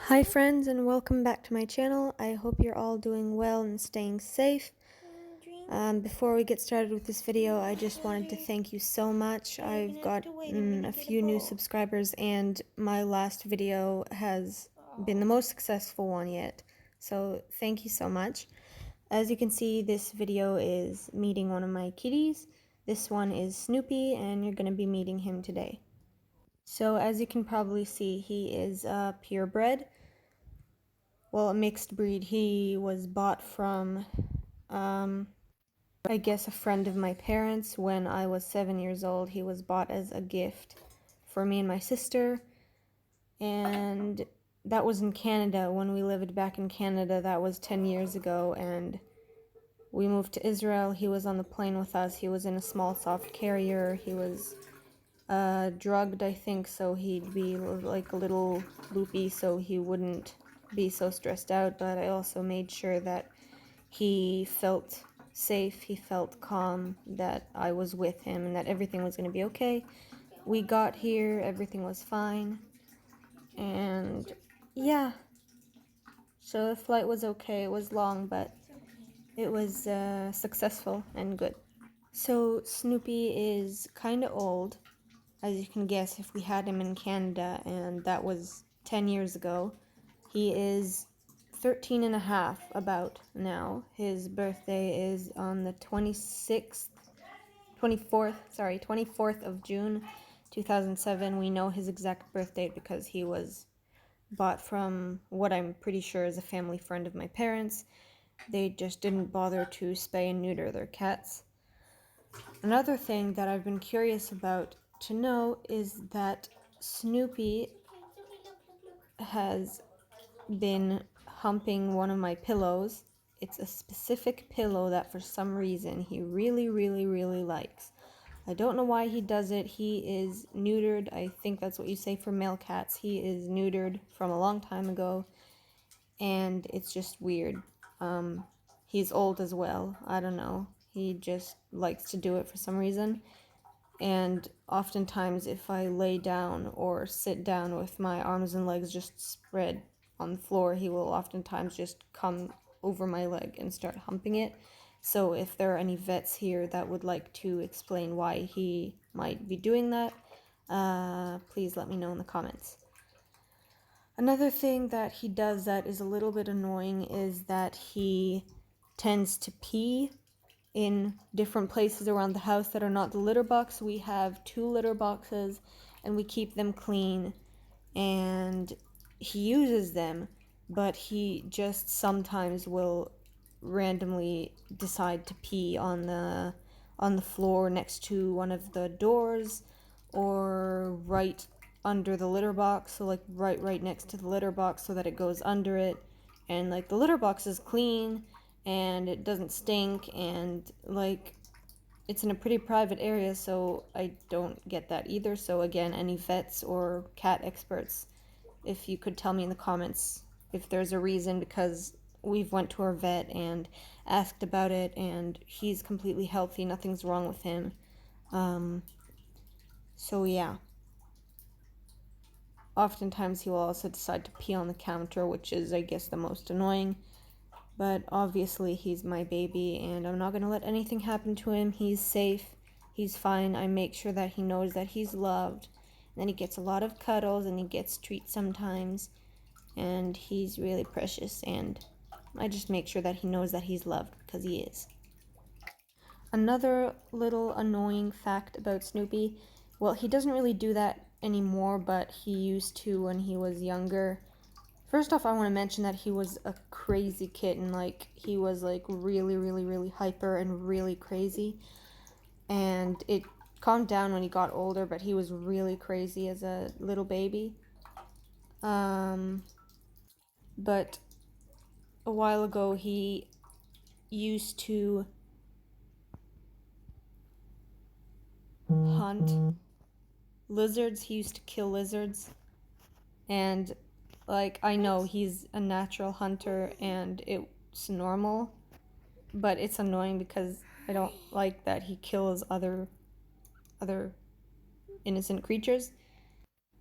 Hi friends, and welcome back to my channel. I hope you're all doing well and staying safe. Before we get started with this video, I just wanted to thank you so much. I've got a few new subscribers and my last video has been the most successful one yet. So thank you so much. As you can see, this video is meeting one of my kitties. This one is Snoopy and you're going to be meeting him today. So as you can probably see, he is purebred. Well, a mixed breed. He was bought from, I guess, a friend of my parents when I was 7 years old. He was bought as a gift for me and my sister, and that was in Canada. When we lived back in Canada, that was 10 years ago, and we moved to Israel. He was on the plane with us. He was in a small soft carrier. He was drugged, I think, so he'd be like a little loopy so he wouldn't be so stressed out, but I also made sure that he felt safe, he felt calm, that I was with him and that everything was going to be okay. We got here, everything was fine, and yeah, so the flight was okay. It was long, but it was successful and good. So Snoopy is kind of old, as you can guess, if we had him in Canada, and that was 10 years ago. He is 13 and a half about now. His birthday is on the 24th of June 2007. We know his exact birth date because he was bought from what I'm pretty sure is a family friend of my parents. They just didn't bother to spay and neuter their cats. Another thing that I've been curious about to know is that Snoopy has been humping one of my pillows. It's a specific pillow that for some reason he really likes. I don't know why he does it. He is neutered. I think that's what you say for male cats. He is neutered from a long time ago, and it's just weird. He's old as well. I don't know. He just likes to do it for some reason. And oftentimes if I lay down or sit down with my arms and legs just spread on the floor, he will oftentimes just come over my leg and start humping it. So if there are any vets here that would like to explain why he might be doing that, please let me know in the comments. Another thing that he does that is a little bit annoying is that he tends to pee in different places around the house that are not the litter box. We have 2 litter boxes and we keep them clean, and he uses them, but he just sometimes will randomly decide to pee on the floor next to one of the doors or right under the litter box, so like right next to the litter box so that it goes under it, and like the litter box is clean and it doesn't stink, and like it's in a pretty private area, so I don't get that either. So again, any vets or cat experts, if you could tell me in the comments if there's a reason, because we've went to our vet and asked about it and he's completely healthy, nothing's wrong with him. So yeah. Oftentimes he will also decide to pee on the counter, which is, I guess, the most annoying. But obviously he's my baby and I'm not going to let anything happen to him. He's safe. He's fine. I make sure that he knows that he's loved. And then he gets a lot of cuddles and he gets treats sometimes. And he's really precious, and I just make sure that he knows that he's loved, because he is. Another little annoying fact about Snoopy, well, he doesn't really do that anymore, but he used to when he was younger. First off, I want to mention that he was a crazy kitten. Like, he was like really hyper and really crazy, and it calmed down when he got older, but he was really crazy as a little baby. But a while ago he used to hunt lizards. He used to kill lizards, and like, I know he's a natural hunter and it's normal, but it's annoying because I don't like that he kills other innocent creatures.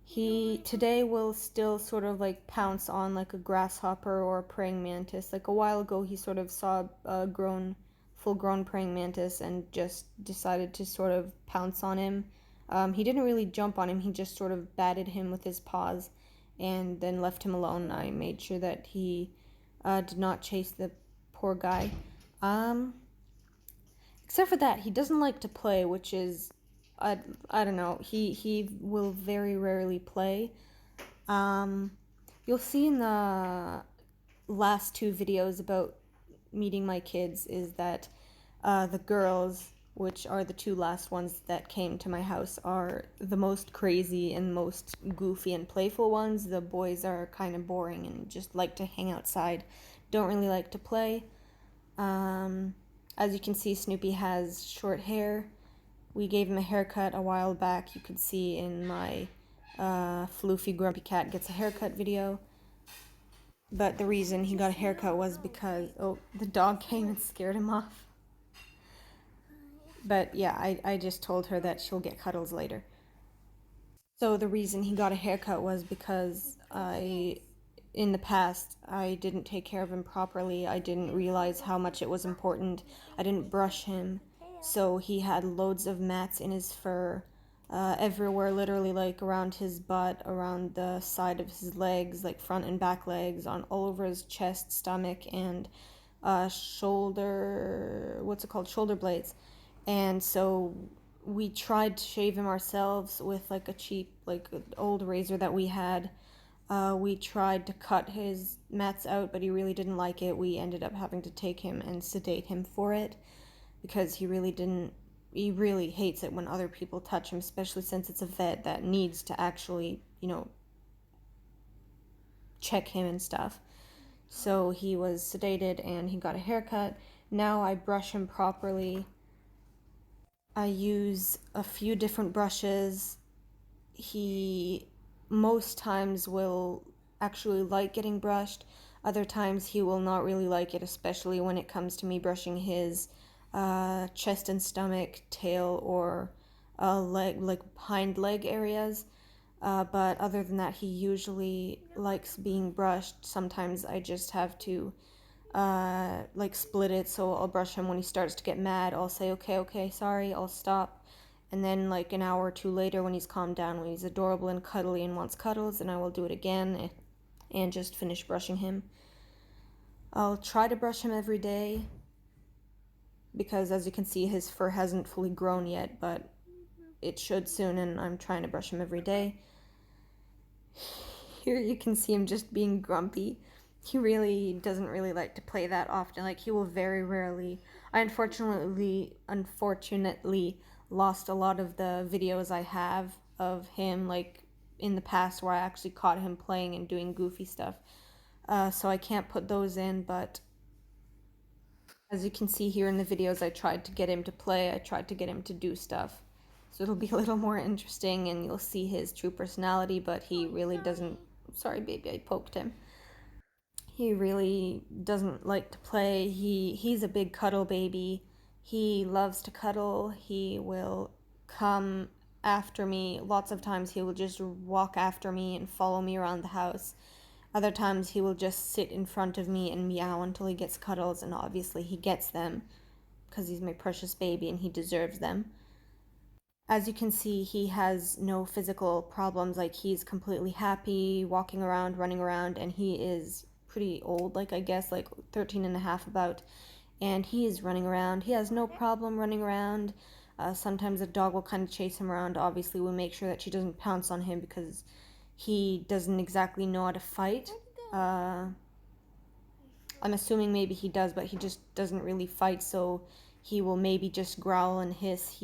He today will still sort of like pounce on like a grasshopper or a praying mantis. Like a while ago, he sort of saw a full grown praying mantis and just decided to sort of pounce on him. He didn't really jump on him, he just sort of batted him with his paws and then left him alone. I made sure that he did not chase the poor guy. Um, Except for that, he doesn't like to play, which is, I don't know. He will very rarely play. Um, you'll see in the last two videos about meeting my kids is that the girls, which are the two last ones that came to my house, are the most crazy and most goofy and playful ones. The boys are kind of boring and just like to hang outside, don't really like to play. Um, as you can see, Snoopy has short hair. We gave him a haircut a while back. You could see in my Floofy Grumpy Cat Gets a Haircut video. But the reason he got a haircut was because, oh, the dog came and scared him off. But yeah, I just told her that she'll get cuddles later. So the reason he got a haircut was because in the past, I didn't take care of him properly. I didn't realize how much it was important. I didn't brush him. So he had loads of mats in his fur, everywhere, literally, like around his butt, around the side of his legs, like front and back legs, on all over his chest, stomach, and shoulder blades. And so we tried to shave him ourselves with like a cheap, like old razor that we had. We tried to cut his mats out, but he really didn't like it. We ended up having to take him and sedate him for it because he really hates it when other people touch him, especially since it's a vet that needs to actually, check him and stuff. So he was sedated and he got a haircut. Now I brush him properly. I use a few different brushes. He most times will actually like getting brushed. Other times he will not really like it, especially when it comes to me brushing his chest and stomach, tail, or leg, like hind leg areas. But other than that, he usually likes being brushed. Sometimes I just have to like split it, so I'll brush him when he starts to get mad. I'll say, okay, sorry, I'll stop. And then, like an hour or two later, when he's calmed down, when he's adorable and cuddly and wants cuddles, then I will do it again and just finish brushing him. I'll try to brush him every day because, as you can see, his fur hasn't fully grown yet, but it should soon, and I'm trying to brush him every day. Here you can see him just being grumpy. He really doesn't really like to play that often. Like, he will very rarely. I unfortunately lost a lot of the videos I have of him, like in the past, where I actually caught him playing and doing goofy stuff. So I can't put those in, but as you can see here in the videos, I tried to get him to play. I tried to get him to do stuff. So it'll be a little more interesting and you'll see his true personality, but he really doesn't. Sorry, baby, I poked him. He really doesn't like to play. He's a big cuddle baby. He loves to cuddle. He will come after me. Lots of times he will just walk after me and follow me around the house. Other times he will just sit in front of me and meow until he gets cuddles, and obviously he gets them because he's my precious baby and he deserves them. As you can see, he has no physical problems. Like, he's completely happy walking around, running around, and he is pretty old, like I guess like 13 and a half about, and he is running around. He has no problem running around. Sometimes the dog will kind of chase him around. Obviously, we make sure that she doesn't pounce on him because he doesn't exactly know how to fight. I'm assuming maybe he does, but he just doesn't really fight, so he will maybe just growl and hiss.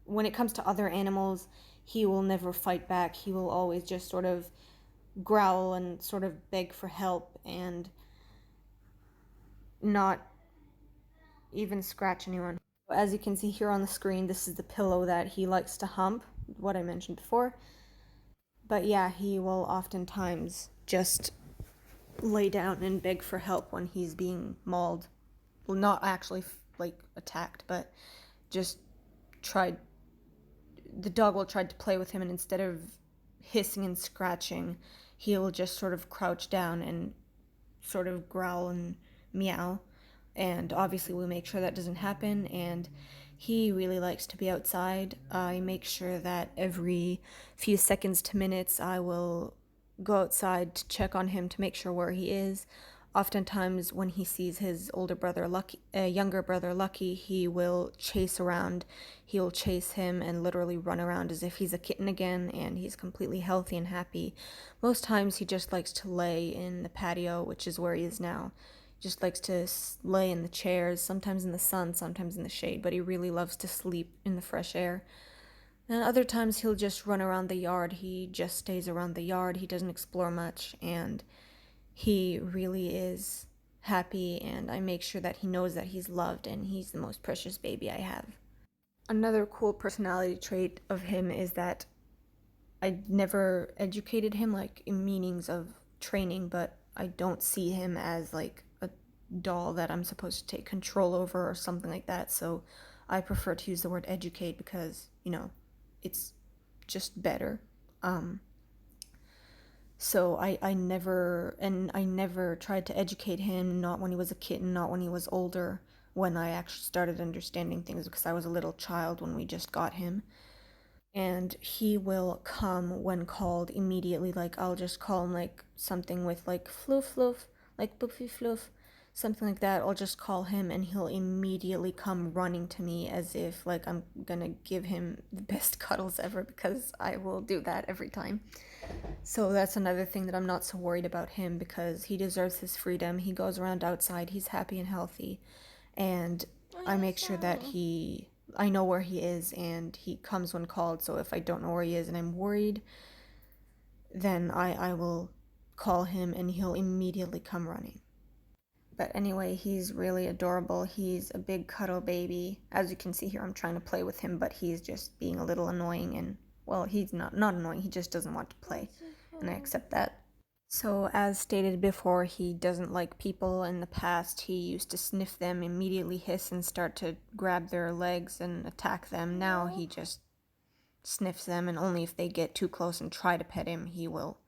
When it comes to other animals, he will never fight back. He will always just sort of growl and sort of beg for help and not even scratch anyone. As you can see here on the screen, this is the pillow that he likes to hump, what I mentioned before. But yeah, he will oftentimes just lay down and beg for help when he's being mauled. Well, not actually like attacked, but just the dog will try to play with him, and instead of hissing and scratching, he will just sort of crouch down and sort of growl and meow. And obviously, we make sure that doesn't happen. And he really likes to be outside. I make sure that every few seconds to minutes, I will go outside to check on him to make sure where he is. Oftentimes, when he sees his younger brother Lucky, he will chase around. He'll chase him and literally run around as if he's a kitten again, and he's completely healthy and happy. Most times, he just likes to lay in the patio, which is where he is now. Just likes to lay in the chairs, sometimes in the sun, sometimes in the shade, but he really loves to sleep in the fresh air. And other times he'll just run around the yard. He just stays around the yard. He doesn't explore much, and he really is happy, and I make sure that he knows that he's loved and he's the most precious baby I have. Another cool personality trait of him is that I never educated him like in meanings of training, but I don't see him as like a doll that I'm supposed to take control over or something like that. So I prefer to use the word educate because, it's just better. So I never tried to educate him, not when he was a kitten, not when he was older, when I actually started understanding things because I was a little child when we just got him. And he will come when called immediately. Like, I'll just call him like something with like floof floof, like boofy floof, something like that. I'll just call him and he'll immediately come running to me as if like I'm gonna give him the best cuddles ever, because I will do that every time. So that's another thing that I'm not so worried about him, because he deserves his freedom. He goes around outside, he's happy and healthy, and I make sure that I know where he is and he comes when called. So if I don't know where he is and I'm worried, then I will call him and he'll immediately come running. But anyway, he's really adorable. He's a big cuddle baby. As you can see here, I'm trying to play with him, but he's just being a little annoying, and well, he's not annoying, he just doesn't want to play, and I accept that. So, as stated before, he doesn't like people. In the past, he used to sniff them, immediately hiss, and start to grab their legs and attack them. Now he just sniffs them, and only if they get too close and try to pet him, he will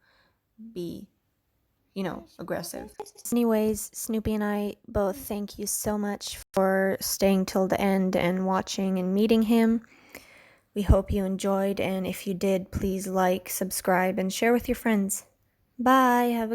be, aggressive. Anyways, Snoopy and I both thank you so much for staying till the end and watching and meeting him. We hope you enjoyed, and if you did, please like, subscribe, and share with your friends. Bye. Have a